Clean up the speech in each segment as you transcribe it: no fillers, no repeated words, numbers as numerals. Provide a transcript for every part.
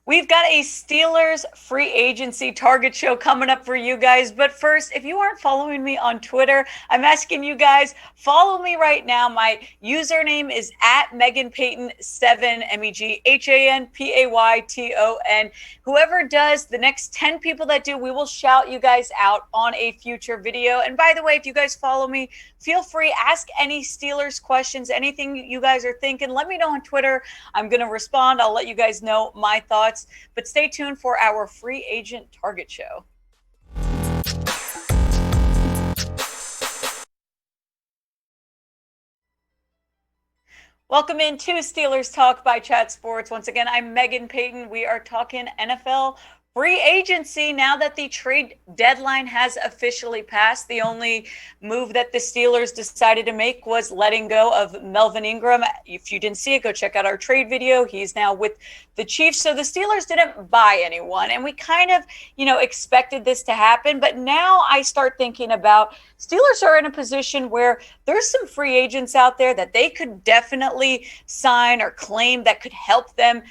We've got a Steelers free agency target show coming up for you guys. But first, if you aren't following me on Twitter, I'm asking you guys, follow me right now. My username is at Meghan Payton 7, MEGHANPAYTON. Whoever does, the next 10 people that do, we will shout you guys out on a future video. And by the way, if you guys follow me, feel free, ask any Steelers questions, anything you guys are thinking. Let me know on Twitter. I'm going to respond. I'll let you guys know my thoughts. But stay tuned for our free agent target show. Welcome into Steelers Talk by Chat Sports. Once again, I'm Meghan Payton. We are talking NFL free agency now that the trade deadline has officially passed. The only move that the Steelers decided to make was letting go of Melvin Ingram. If you didn't see it, go check out our trade video. He's now with the Chiefs. So the Steelers didn't buy anyone. And we kind of, expected this to happen. But now I start thinking about Steelers are in a position where there's some free agents out there that they could definitely sign or claim that could help them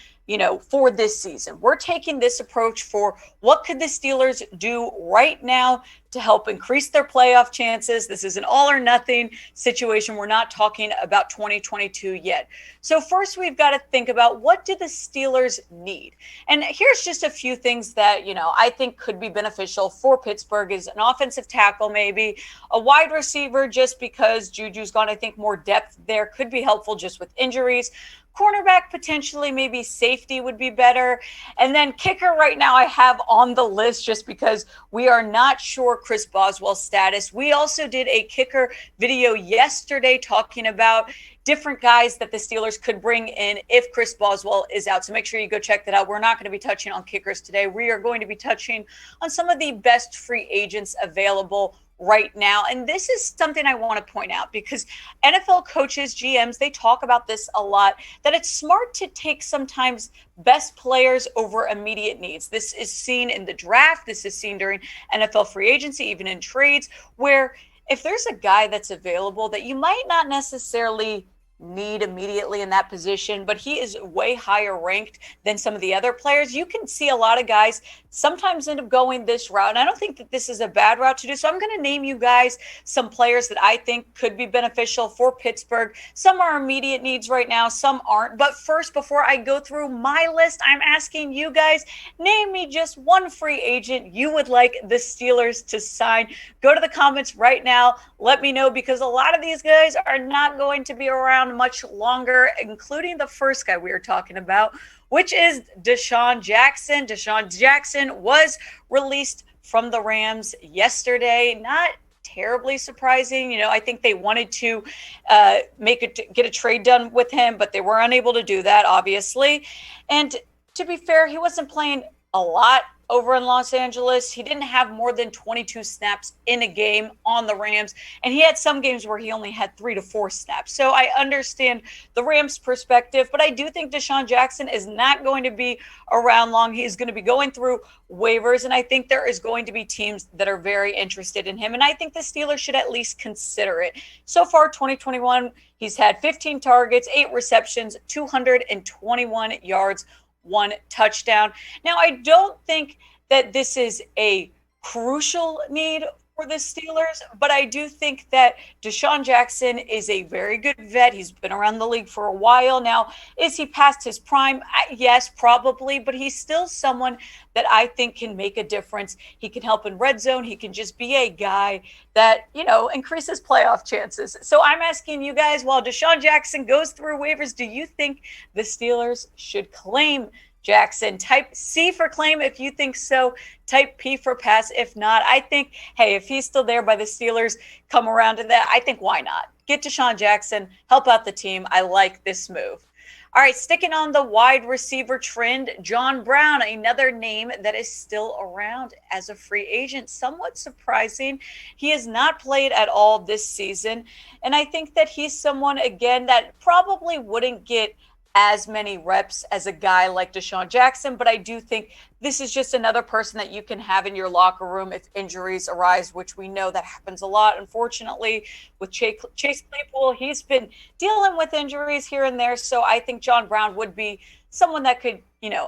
for this season. We're taking this approach for what could the Steelers do right now to help increase their playoff chances. This is an all or nothing situation. We're not talking about 2022 yet. So first we've got to think about what do the Steelers need? And here's just a few things that, I think could be beneficial for Pittsburgh is an offensive tackle, maybe a wide receiver, just because Juju's gone. I think more depth there could be helpful just with injuries. Cornerback, potentially, maybe safety would be better. And then kicker right now I have on the list just because we are not sure Chris Boswell's status. We also did a kicker video yesterday talking about different guys that the Steelers could bring in if Chris Boswell is out. So make sure you go check that out. We're not going to be touching on kickers today. We are going to be touching on some of the best free agents available right now. And this is something I want to point out because NFL coaches, GMs, they talk about this a lot, that it's smart to take sometimes best players over immediate needs. This is seen in the draft. This is seen during NFL free agency, even in trades, where if there's a guy that's available that you might not necessarily need immediately in that position, but he is way higher ranked than some of the other players, you can see a lot of guys sometimes end up going this route. And I don't think that this is a bad route to do. So I'm going to name you guys some players that I think could be beneficial for Pittsburgh. Some are immediate needs right now, some aren't. But first, before I go through my list, I'm asking you guys, name me just one free agent you would like the Steelers to sign. Go to the comments right now. Let me know, because a lot of these guys are not going to be around much longer, including the first guy we were talking about, which is DeSean Jackson. DeSean Jackson was released from the Rams yesterday. Not terribly surprising. I think they wanted to get a trade done with him, but they were unable to do that, obviously. And to be fair, he wasn't playing a lot over in Los Angeles. He didn't have more than 22 snaps in a game on the Rams. And he had some games where he only had 3 to 4 snaps. So I understand the Rams' perspective, but I do think DeSean Jackson is not going to be around long. He's going to be going through waivers, and I think there is going to be teams that are very interested in him. And I think the Steelers should at least consider it. So far, 2021, he's had 15 targets, 8 receptions, 221 yards, 1 touchdown. Now, I don't think that this is a crucial need for the Steelers, but I do think that DeSean Jackson is a very good vet. He's been around the league for a while now. Is he past his prime? Yes, probably, but he's still someone that I think can make a difference. He can help in red zone. He can just be a guy that, increases playoff chances. So I'm asking you guys, while DeSean Jackson goes through waivers, do you think the Steelers should claim Jackson? Type C for claim if you think so. Type P for pass if not. I think, hey, if he's still there by the Steelers, come around to that. I think why not? Get DeSean Jackson, help out the team. I like this move. All right, sticking on the wide receiver trend, John Brown, another name that is still around as a free agent. Somewhat surprising. He has not played at all this season. And I think that he's someone, again, that probably wouldn't get as many reps as a guy like DeSean Jackson, but I do think this is just another person that you can have in your locker room if injuries arise, which we know that happens a lot. Unfortunately, with Chase Claypool, he's been dealing with injuries here and there, so I think John Brown would be someone that could,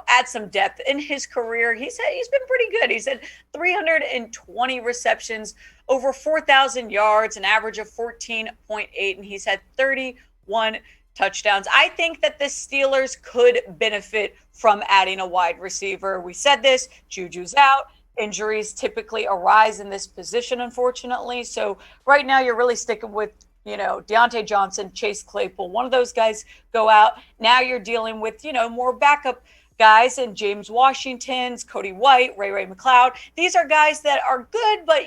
add some depth in his career. He's been pretty good. He's had 320 receptions, over 4,000 yards, an average of 14.8, and he's had 31 touchdowns. I think that the Steelers could benefit from adding a wide receiver. We said this, Juju's out. Injuries typically arise in this position, unfortunately. So right now you're really sticking with, Deontay Johnson, Chase Claypool. One of those guys go out. Now you're dealing with, more backup guys and James Washington's, Cody White, Ray McLeod. These are guys that are good, but,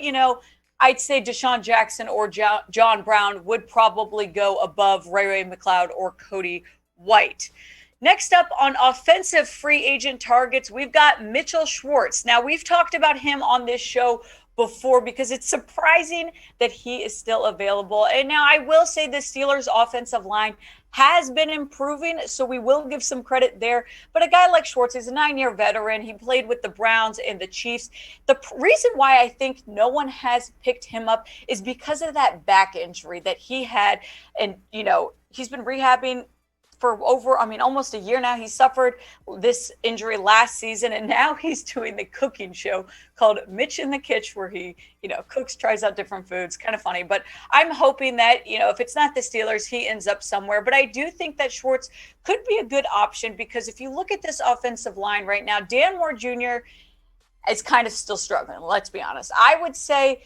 I'd say DeSean Jackson or John Brown would probably go above Ray McLeod or Cody White. Next up on offensive free agent targets, we've got Mitchell Schwartz. Now, we've talked about him on this show before because it's surprising that he is still available. And now I will say the Steelers' offensive line has been improving, so we will give some credit there. But a guy like Schwartz is a 9-year veteran. He played with the Browns and the Chiefs. The reason why I think no one has picked him up is because of that back injury that he had. And, he's been rehabbing for almost a year now. He suffered this injury last season, and now he's doing the cooking show called Mitch in the Kitchen, where he, cooks, tries out different foods. Kind of funny, but I'm hoping that, if it's not the Steelers, he ends up somewhere. But I do think that Schwartz could be a good option because if you look at this offensive line right now, Dan Moore Jr. is kind of still struggling. Let's be honest. I would say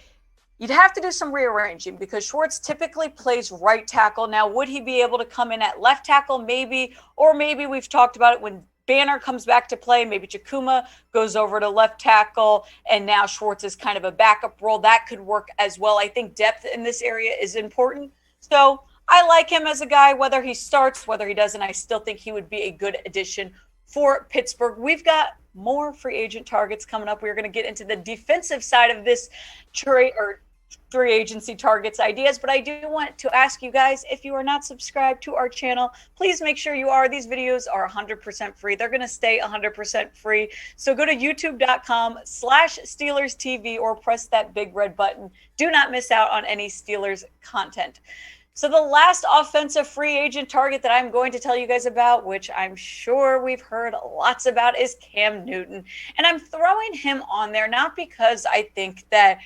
you'd have to do some rearranging because Schwartz typically plays right tackle. Now, would he be able to come in at left tackle? Maybe. Or maybe we've talked about it when Banner comes back to play. Maybe Chakuma goes over to left tackle, and now Schwartz is kind of a backup role. That could work as well. I think depth in this area is important. So I like him as a guy, whether he starts, whether he doesn't. I still think he would be a good addition for Pittsburgh. We've got more free agent targets coming up. We're going to get into the defensive side of this trade or free agency targets ideas, but I do want to ask you guys, if you are not subscribed to our channel, please make sure you are. These videos are 100% free. They're going to stay 100% free. So go to youtube.com/Steelers TV or press that big red button. Do not miss out on any Steelers content. So the last offensive free agent target that I'm going to tell you guys about, which I'm sure we've heard lots about, is Cam Newton. And I'm throwing him on there not because I think that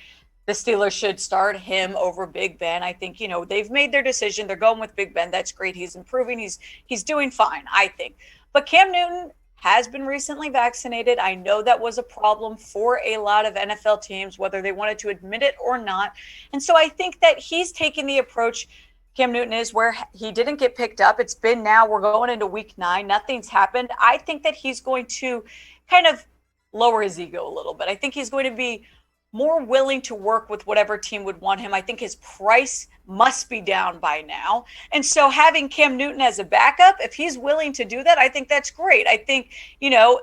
the Steelers should start him over Big Ben. I think, they've made their decision. They're going with Big Ben. That's great. He's improving. He's doing fine, I think. But Cam Newton has been recently vaccinated. I know that was a problem for a lot of NFL teams, whether they wanted to admit it or not. And so I think that he's taking the approach, Cam Newton is, where he didn't get picked up. It's been now, we're going into week 9. Nothing's happened. I think that he's going to kind of lower his ego a little bit. I think he's going to be more willing to work with whatever team would want him. I think his price must be down by now. And so having Cam Newton as a backup, if he's willing to do that, I think that's great. I think,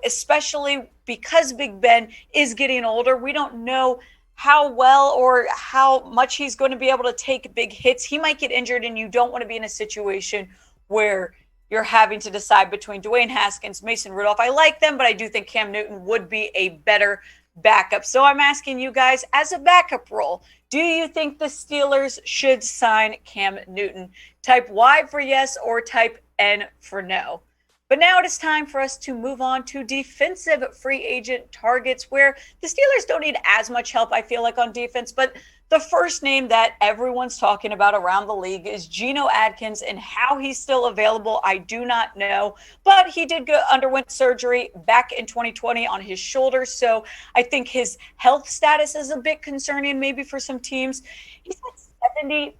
especially because Big Ben is getting older, we don't know how well or how much he's going to be able to take big hits. He might get injured, and you don't want to be in a situation where you're having to decide between Dwayne Haskins, Mason Rudolph. I like them, but I do think Cam Newton would be a better backup. So I'm asking you guys, as a backup role, do you think the Steelers should sign Cam Newton? Type Y for yes or type N for no. But now it is time for us to move on to defensive free agent targets, where the Steelers don't need as much help, I feel like, on defense. But the first name that everyone's talking about around the league is Geno Atkins, and how he's still available, I do not know. But he did underwent surgery back in 2020 on his shoulder, so I think his health status is a bit concerning maybe for some teams. He's had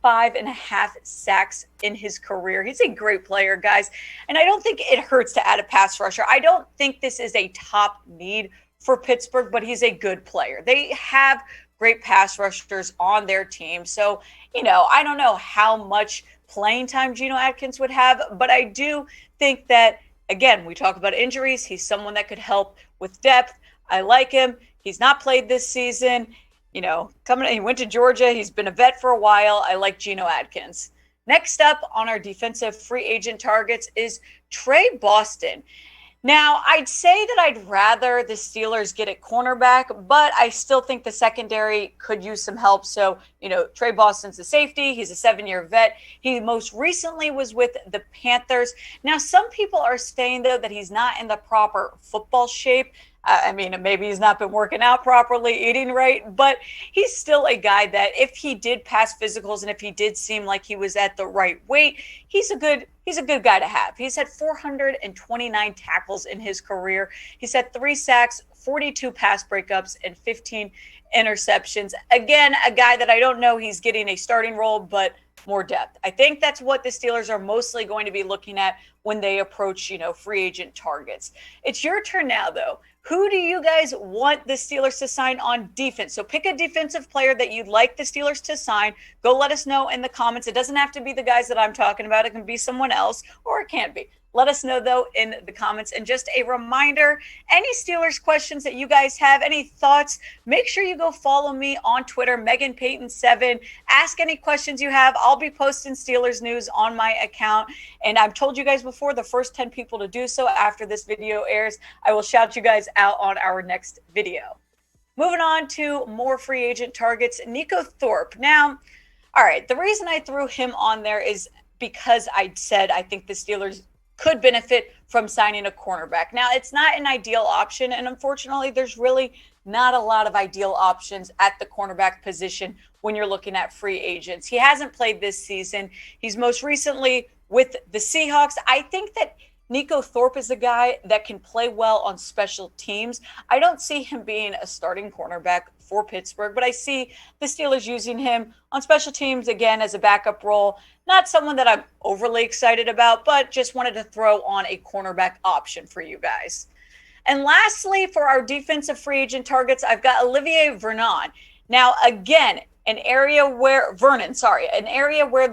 75.5 sacks in his career. He's a great player, guys. And I don't think it hurts to add a pass rusher. I don't think this is a top need for Pittsburgh, but he's a good player. They have great pass rushers on their team. So, I don't know how much playing time Geno Atkins would have, but I do think that, again, we talk about injuries. He's someone that could help with depth. I like him. He's not played this season. He went to Georgia. He's been a vet for a while. I like Geno Atkins. Next up on our defensive free agent targets is Trey Boston. Now, I'd say that I'd rather the Steelers get a cornerback, but I still think the secondary could use some help. So, Trey Boston's a safety. He's a 7-year vet. He most recently was with the Panthers. Now, some people are saying, though, that he's not in the proper football shape. Maybe he's not been working out properly, eating right, but he's still a guy that if he did pass physicals and if he did seem like he was at the right weight, he's a good guy to have. He's had 429 tackles in his career. He's had 3 sacks, 42 pass breakups, and 15 interceptions. Again, a guy that I don't know he's getting a starting role, but more depth. I think that's what the Steelers are mostly going to be looking at when they approach, free agent targets. It's your turn now, though. Who do you guys want the Steelers to sign on defense? So pick a defensive player that you'd like the Steelers to sign. Go let us know in the comments. It doesn't have to be the guys that I'm talking about. It can be someone else, or it can't be. Let us know, though, in the comments. And just a reminder, any Steelers questions that you guys have, any thoughts, make sure you go follow me on Twitter, Meghan Payton 7. Ask any questions you have. I'll be posting Steelers news on my account. And I've told you guys before, the first 10 people to do so after this video airs, I will shout you guys out on our next video. Moving on to more free agent targets, Neiko Thorpe. Now, all right, the reason I threw him on there is because I said I think the Steelers could benefit from signing a cornerback. Now, it's not an ideal option, and unfortunately, there's really not a lot of ideal options at the cornerback position when you're looking at free agents. He hasn't played this season. He's most recently with the Seahawks. I think that Neiko Thorpe is a guy that can play well on special teams. I don't see him being a starting cornerback for Pittsburgh, but I see the Steelers using him on special teams again as a backup role. Not someone that I'm overly excited about, but just wanted to throw on a cornerback option for you guys. And lastly, for our defensive free agent targets, I've got Olivier Vernon. Now, again, an area where the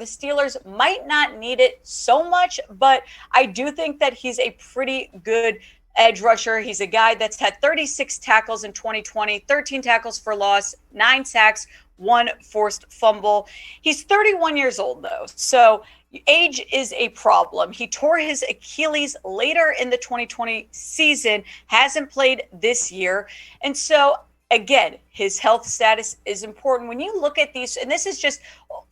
Steelers might not need it so much, but I do think that he's a pretty good edge rusher. He's a guy that's had 36 tackles in 2020, 13 tackles for loss, 9 sacks, 1 forced fumble. He's 31 years old, though, so age is a problem. He tore his Achilles later in the 2020 season, hasn't played this year, and so again, his health status is important. When you look at these, and this is just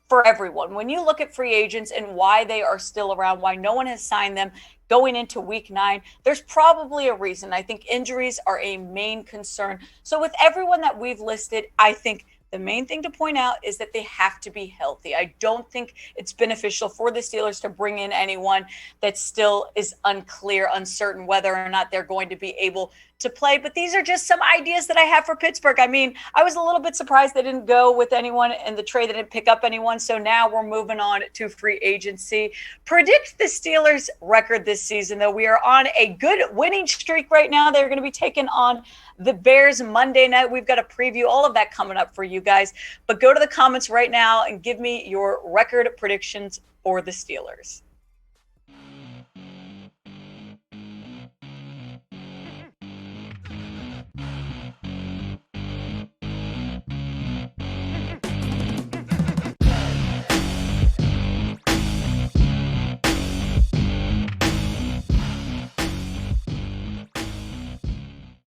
for everyone, when you look at free agents and why they are still around, why no one has signed them going into week 9, there's probably a reason. I think injuries are a main concern. So with everyone that we've listed, I think the main thing to point out is that they have to be healthy. I don't think it's beneficial for the Steelers to bring in anyone that still is uncertain whether or not they're going to be able to play. But these are just some ideas that I have for Pittsburgh. I mean, I was a little bit surprised they didn't go with anyone in the trade. They didn't pick up anyone. So now we're moving on to free agency. Predict the Steelers' record this season, though. We are on a good winning streak right now. They're going to be taking on the Bears Monday night. We've got a preview, all of that coming up for you guys. But go to the comments right now and give me your record predictions for the Steelers.